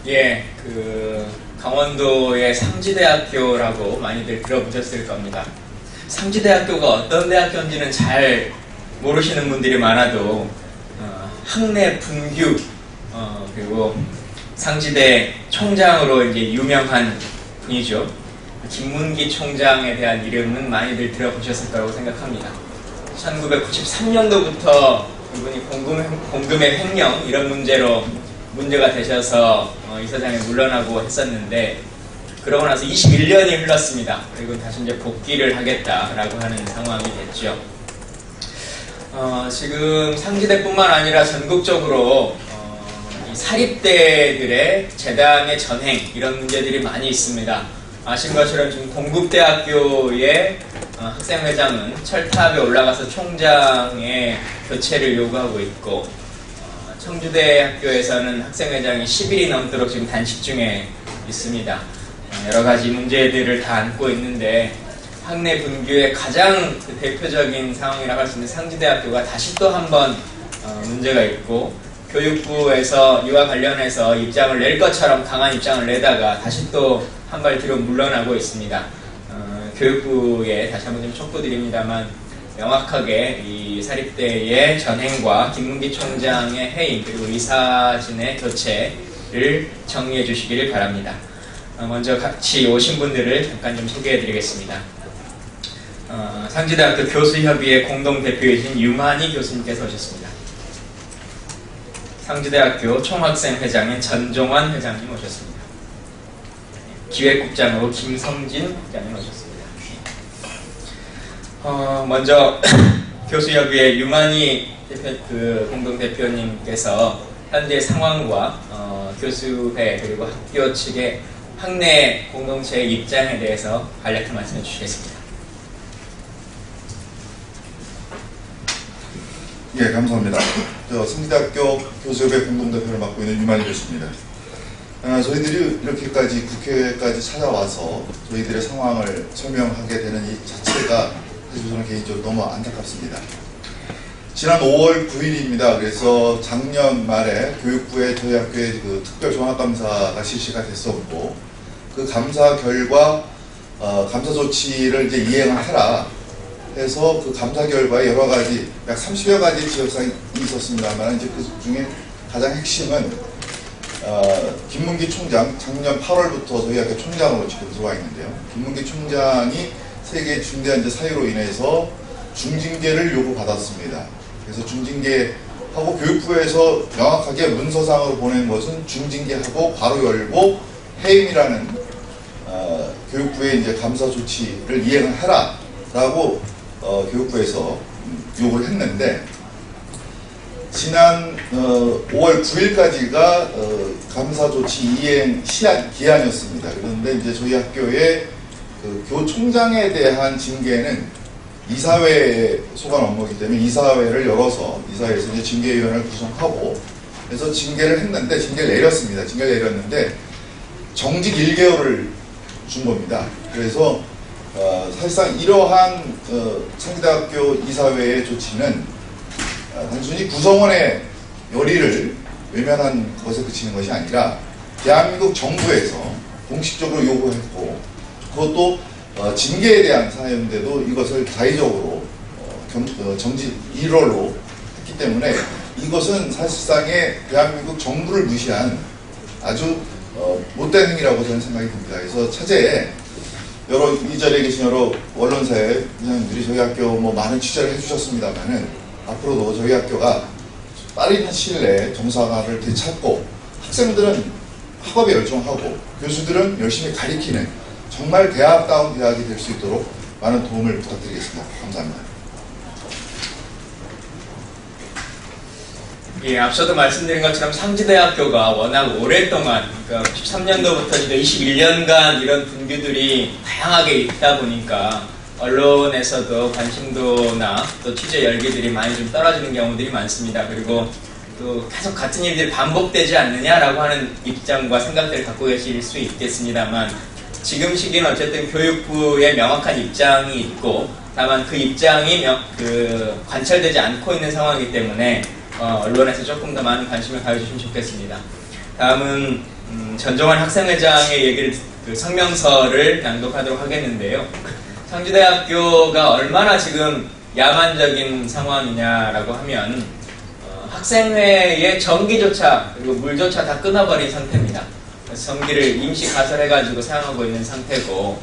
예, 강원도의 상지대학교라고 많이들 들어보셨을 겁니다. 상지대학교가 어떤 대학교인지는 잘 모르시는 분들이 많아도 학내 분규 그리고 상지대 총장으로 이제 유명한 분이죠. 김문기 총장에 대한 이름은 많이들 들어보셨을 거라고 생각합니다. 1993년도부터 이분이 공금의 횡령 이런 문제로 문제가 되셔서 이사장에 물러나고 했었는데, 그러고 나서 21년이 흘렀습니다. 그리고 다시 이제 복귀를 하겠다라고 하는 상황이 됐죠. 지금 상지대뿐만 아니라 전국적으로 이 사립대들의 재단의 전행 이런 문제들이 많이 있습니다. 아신 것처럼 지금 동국대학교의 학생회장은 철탑에 올라가서 총장의 교체를 요구하고 있고, 청주대학교에서는 학생회장이 10일이 넘도록 지금 단식 중에 있습니다. 여러 가지 문제들을 다 안고 있는데, 학내 분규의 가장 대표적인 상황이라고 할 수 있는 상지대학교가 다시 또 한 번 문제가 있고, 교육부에서 이와 관련해서 입장을 낼 것처럼 강한 입장을 내다가 다시 또 한 발 뒤로 물러나고 있습니다. 교육부에 다시 한번 좀 촉구드립니다만, 명확하게 이 사립대의 전행과 김문기 총장의 해임 그리고 이사진의 교체를 정리해 주시기를 바랍니다. 먼저 같이 오신 분들을 잠깐 좀 소개해 드리겠습니다. 상지대학교 교수협의회 공동대표이신 유만희 교수님께서 오셨습니다. 상지대학교 총학생회장인 전종환 회장님 오셨습니다. 기획국장으로 김성진 국장님 오셨습니다. 먼저 교수협의회 유만희 공동대표님께서 현재 상황과 교수회 그리고 학교 측의 학내 공동체의 입장에 대해서 간략히 말씀해 주시겠습니다. 예, 감사합니다. 상지대학교 교수협의 공동대표를 맡고 있는 유만희 교수입니다. 저희들이 이렇게까지 국회까지 찾아와서 저희들의 상황을 설명하게 되는 이 자체가 사실 저는 개인적으로 너무 안타깝습니다. 지난 5월 9일입니다. 그래서 작년 말에 교육부에 저희 학교에 특별 종합감사가 실시가 됐었고, 그 감사 결과 감사 조치를 이제 이행을 해라 해서 그 감사 결과에 여러 가지 약 30여 가지 지적사항이 있었습니다만, 이제 그 중에 가장 핵심은 김문기 총장, 작년 8월부터 저희 학교 총장으로 지금 들어와 있는데요. 김문기 총장이 세계 중대한 사유로 인해서 중징계를 요구받았습니다. 그래서 중징계하고 교육부에서 명확하게 문서상으로 보낸 것은 중징계하고 바로 열고 해임이라는 교육부의 이제 감사 조치를 이행을 해라라고 교육부에서 요구를 했는데, 지난 5월 9일까지가 감사 조치 이행 기한이었습니다. 그런데 이제 저희 학교의 교총장에 대한 징계는 이사회에 소관 업무이기 때문에 이사회를 열어서 이사회에서 이제 징계위원회를 구성하고 그래서 징계를 했는데, 징계를 내렸습니다. 징계를 내렸는데 정직 1개월을 준 겁니다. 그래서 사실상 이러한 상지대학교 이사회의 조치는 단순히 구성원의 열의를 외면한 것에 그치는 것이 아니라 대한민국 정부에서 공식적으로 요구했고, 그것도 징계에 대한 사유인데도 이것을 자의적으로 정지 1월로 했기 때문에 이것은 사실상의 대한민국 정부를 무시한 아주 못된 행위라고 저는 생각이 듭니다. 그래서 차제에 이 자리에 계신 여러 언론사의 기자님들이 저희 학교 많은 취재를 해주셨습니다만은, 앞으로도 저희 학교가 빠른 시일 내에 정상화를 되찾고 학생들은 학업에 열중하고 교수들은 열심히 가리키는 정말 대학다운 대학이 될 수 있도록 많은 도움을 부탁드리겠습니다. 감사합니다. 예, 앞서도 말씀드린 것처럼 상지대학교가 워낙 오랫동안, 그러니까 13년도부터 21년간 이런 분규들이 다양하게 있다 보니까 언론에서도 관심도나 또 취재 열기들이 많이 좀 떨어지는 경우들이 많습니다. 그리고 또 계속 같은 일들이 반복되지 않느냐라고 하는 입장과 생각들을 갖고 계실 수 있겠습니다만, 지금 시기는 어쨌든 교육부의 명확한 입장이 있고, 다만 그 입장이 관철되지 않고 있는 상황이기 때문에 언론에서 조금 더 많은 관심을 가져주시면 좋겠습니다. 다음은 전종환 학생회장의 얘기를 그 성명서를 낭독하도록 하겠는데요. 상지대학교가 얼마나 지금 야만적인 상황이냐라고 하면 학생회의 전기조차 그리고 물조차 다 끊어버린 상태입니다. 그래서 전기를 임시 가설해가지고 사용하고 있는 상태고,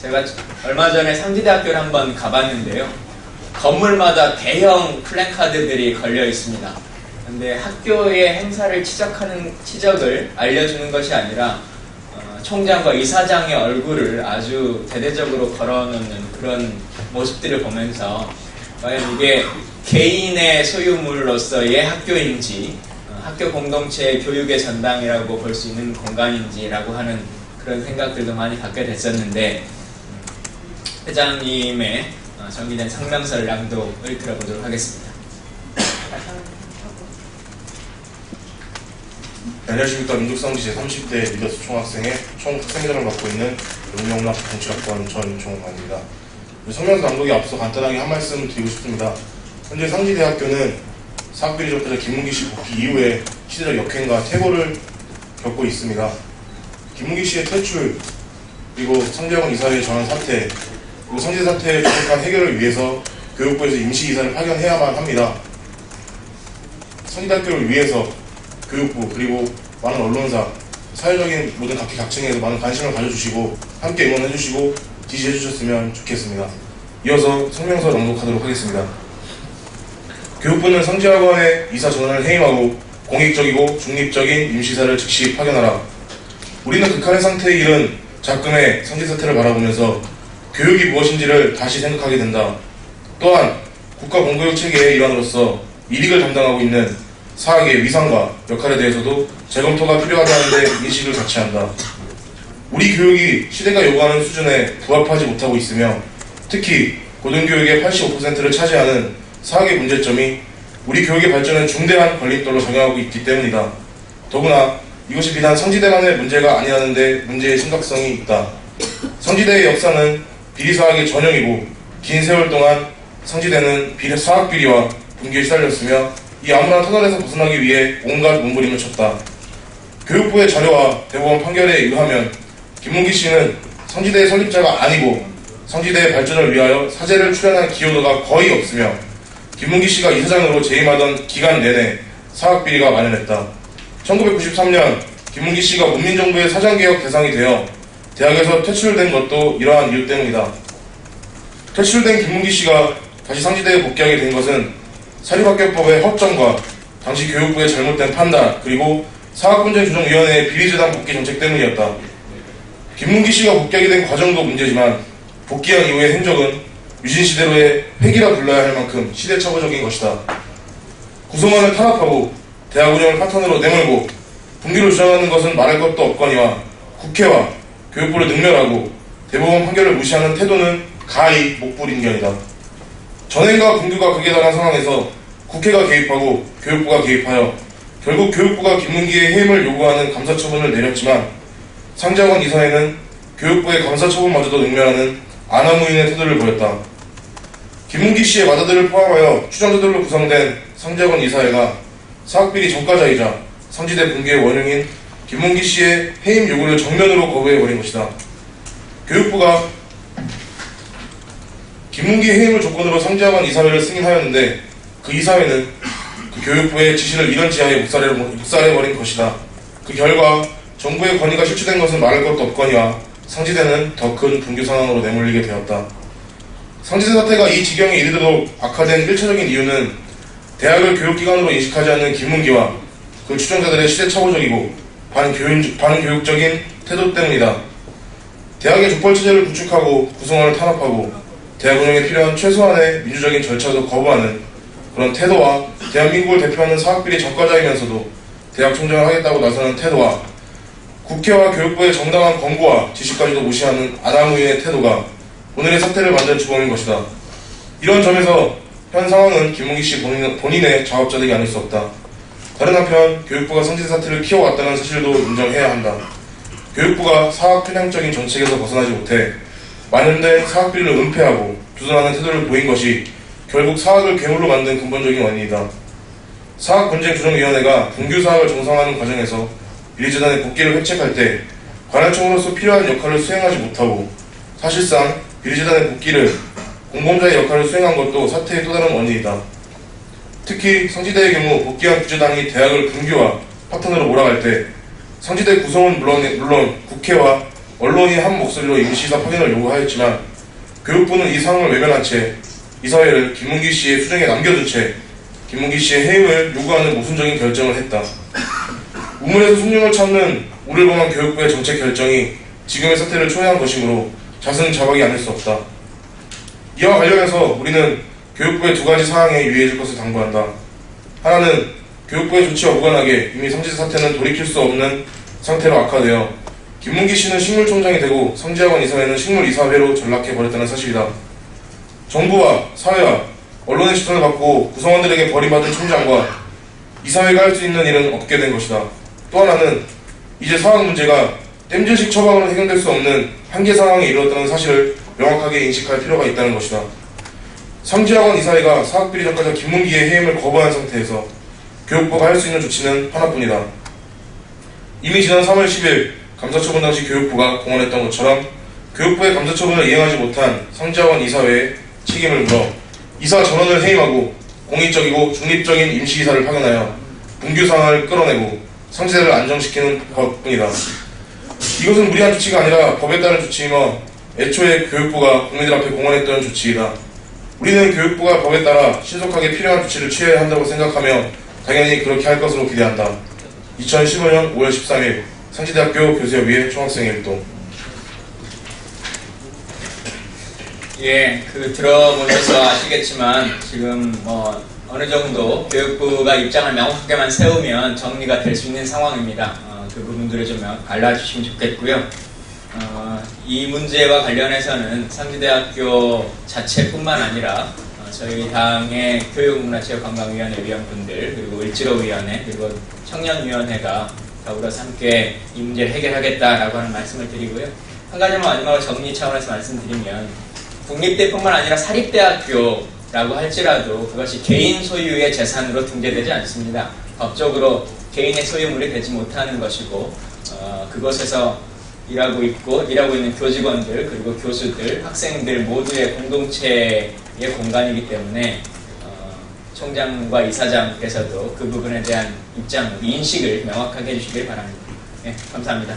제가 얼마 전에 상지대학교를 한번 가봤는데요. 건물마다 대형 플래카드들이 걸려 있습니다. 근데 학교의 행사를 치적을 알려주는 것이 아니라 총장과 이사장의 얼굴을 아주 대대적으로 걸어놓는 그런 모습들을 보면서 과연 이게 개인의 소유물로서의 학교인지 학교 공동체의 교육의 전당이라고 볼 수 있는 공간인지라고 하는 그런 생각들도 많이 갖게 됐었는데, 회장님의 정리된 성명서를 낭독을 들어보도록 하겠습니다. 안녕하십니까. 민족성지 제30대 리더스 총학생회 총학생회장을 맡고 있는 용명락 정치학번 전종환입니다. 성명서 낭독에 앞서 간단하게 한 말씀 드리고 싶습니다. 현재 상지대학교는 사학비리 적폐자 김문기 씨 복귀 이후에 시대적 역행과 퇴보를 겪고 있습니다. 김문기 씨의 퇴출, 그리고 상지학원 이사회의 전환 사태, 그리고 상지대 사태의 정확한 해결을 위해서 교육부에서 임시이사를 파견해야만 합니다. 상지대학교를 위해서 교육부 그리고 많은 언론사, 사회적인 모든 각계각층에서 많은 관심을 가져주시고 함께 응원해주시고 지지해주셨으면 좋겠습니다. 이어서 성명서 낭독하도록 하겠습니다. 교육부는 상지학원의 이사 전환을 해임하고 공익적이고 중립적인 임시이사를 즉시 파견하라. 우리는 극한의 상태에 이른 작금의 상지 사태를 바라보면서 교육이 무엇인지를 다시 생각하게 된다. 또한 국가 공교육 체계의 일환으로서 이익을 담당하고 있는 사학의 위상과 역할에 대해서도 재검토가 필요하다는 데 인식을 같이 한다. 우리 교육이 시대가 요구하는 수준에 부합하지 못하고 있으며 특히 고등교육의 85%를 차지하는 사학의 문제점이 우리 교육의 발전에 중대한 걸림돌로 작용하고 있기 때문이다. 더구나 이것이 비단 상지대만의 문제가 아니라는 데 문제의 심각성이 있다. 상지대의 역사는 비리사학의 전형이고 긴 세월 동안 상지대는 사학비리와 분기에 시달렸으며 이 아무나 터널에서 벗어나기 위해 온갖 몸부림을 쳤다. 교육부의 자료와 대법원 판결에 의하면 김문기 씨는 상지대의 설립자가 아니고 상지대의 발전을 위하여 사재를 출연한 기여도가 거의 없으며 김문기 씨가 이사장으로 재임하던 기간 내내 사학비리가 만연했다. 1993년 김문기 씨가 문민정부의 사장개혁 대상이 되어 대학에서 퇴출된 것도 이러한 이유 때문이다. 퇴출된 김문기 씨가 다시 상지대에 복귀하게 된 것은 사립학교법의 허점과 당시 교육부의 잘못된 판단, 그리고 사학분쟁조정위원회의 비리재단 복귀 정책 때문이었다. 김문기 씨가 복귀하게 된 과정도 문제지만 복귀한 이후의 행적은 유신시대로의 획이라 불러야 할 만큼 시대착오적인 것이다. 구성원을 탄압하고 대학 운영을 파탄으로 내몰고 분기를 주장하는 것은 말할 것도 없거니와 국회와 교육부를 능멸하고 대법원 판결을 무시하는 태도는 가히 목불인견이다. 전행과 분규가 극에 달한 상황에서 국회가 개입하고 교육부가 개입하여 결국 교육부가 김문기의 해임을 요구하는 감사처분을 내렸지만 상지학원 이사회는 교육부의 감사처분마저도 능멸하는 안하무인의 태도를 보였다. 김문기 씨의 맏아들을 포함하여 추정자들로 구성된 상지학원 이사회가 사학비리 전과자이자 상지대 붕괴의 원흉인 김문기 씨의 해임 요구를 정면으로 거부해버린 것이다. 교육부가 김문기 해임을 조건으로 상지학원 이사회를 승인하였는데 그 이사회는 그 교육부의 지시를 이런 지하에 묵살해버린 것이다. 그 결과 정부의 권위가 실추된 것은 말할 것도 없거니와 상지대는 더 큰 분규 상황으로 내몰리게 되었다. 상지대 사태가 이 지경에 이르도록 악화된 1차적인 이유는 대학을 교육기관으로 인식하지 않는 김문기와 그 추종자들의 시대착오적이고 반교육적인 태도 때문이다. 대학의 족벌체제를 구축하고 구성원을 탄압하고 대학 운영에 필요한 최소한의 민주적인 절차도 거부하는 그런 태도와 대한민국을 대표하는 사학비리 전과자이면서도 대학 총장을 하겠다고 나서는 태도와 국회와 교육부의 정당한 권고와 지시까지도 무시하는 안하무인의 태도가 오늘의 사태를 만든 주범인 것이다. 이런 점에서 현 상황은 김문기 씨 본인의 작업자들이 아닐 수 없다. 다른 한편 교육부가 상지대 사태를 키워왔다는 사실도 인정해야 한다. 교육부가 사학 편향적인 정책에서 벗어나지 못해 만연된 사학비리를 은폐하고 두둔하는 태도를 보인 것이 결국 사학을 괴물로 만든 근본적인 원인이다. 사학분쟁조정위원회가 분규사학을 정상화하는 과정에서 비리재단의 복귀를 획책할 때 관할청으로서 필요한 역할을 수행하지 못하고 사실상 비리재단의 복귀를 공범자의 역할을 수행한 것도 사태의 또 다른 원인이다. 특히 성지대의 경우 복귀한 부재당이 대학을 분규와 파탄으로 몰아갈 때 성지대 구성은 물론 국회와 언론이 한 목소리로 임시이사 파견을 요구하였지만 교육부는 이 상황을 외면한 채 이사회를 김문기 씨의 수정에 남겨둔 채 김문기 씨의 해임을 요구하는 모순적인 결정을 했다. 우물에서 숭늉을 찾는 우를 범한 교육부의 정책 결정이 지금의 사태를 초래한 것이므로 자승자박이 아닐 수 없다. 이와 관련해서 우리는 교육부의 두 가지 사항에 유의해줄 것을 당부한다. 하나는 교육부의 조치와 무관하게 이미 성지대 사태는 돌이킬 수 없는 상태로 악화되어 김문기 씨는 식물총장이 되고 성지학원 이사회는 식물이사회로 전락해버렸다는 사실이다. 정부와 사회와 언론의 시선을 받고 구성원들에게 버림받은 총장과 이사회가 할 수 있는 일은 없게 된 것이다. 또 하나는 이제 사학 문제가 땜질식 처방으로 해결될 수 없는 한계 상황에 이르렀다는 사실을 명확하게 인식할 필요가 있다는 것이다. 성지학원 이사회가 사학비리 전과자 김문기의 해임을 거부한 상태에서 교육부가 할 수 있는 조치는 하나뿐이다. 이미 지난 3월 10일 감사처분 당시 교육부가 공언했던 것처럼 교육부의 감사처분을 이행하지 못한 성지학원 이사회의 책임을 물어 이사 전원을 해임하고 공익적이고 중립적인 임시이사를 파견하여 분규 상황을 끌어내고 성지대를 안정시키는 것뿐이다. 이것은 무리한 조치가 아니라 법에 따른 조치이며 애초에 교육부가 국민들 앞에 공언했던 조치이다. 우리는 교육부가 법에 따라 신속하게 필요한 조치를 취해야 한다고 생각하며 당연히 그렇게 할 것으로 기대한다. 2015년 5월 13일 상지대학교 교수협의회 총학생회일동. 예, 들어보셔서 아시겠지만 지금 어느 정도 교육부가 입장을 명확하게만 세우면 정리가 될 수 있는 상황입니다. 그 부분들을 좀 알려주시면 좋겠고요. 이 문제와 관련해서는 상지대학교 자체뿐만 아니라 저희 당의 교육문화체육관광위원회 위원분들 그리고 을지로위원회 그리고 청년위원회가 더불어서 함께 이 문제를 해결하겠다라고 하는 말씀을 드리고요. 한 가지만 마지막으로 정리 차원에서 말씀드리면 국립대뿐만 아니라 사립대학교라고 할지라도 그것이 개인 소유의 재산으로 등재되지 않습니다. 법적으로 개인의 소유물이 되지 못하는 것이고 그곳에서 일하고 있는 교직원들 그리고 교수들, 학생들 모두의 공동체의 공간이기 때문에 총장과 이사장께서도 그 부분에 대한 입장, 인식을 명확하게 해주시길 바랍니다. 네, 감사합니다.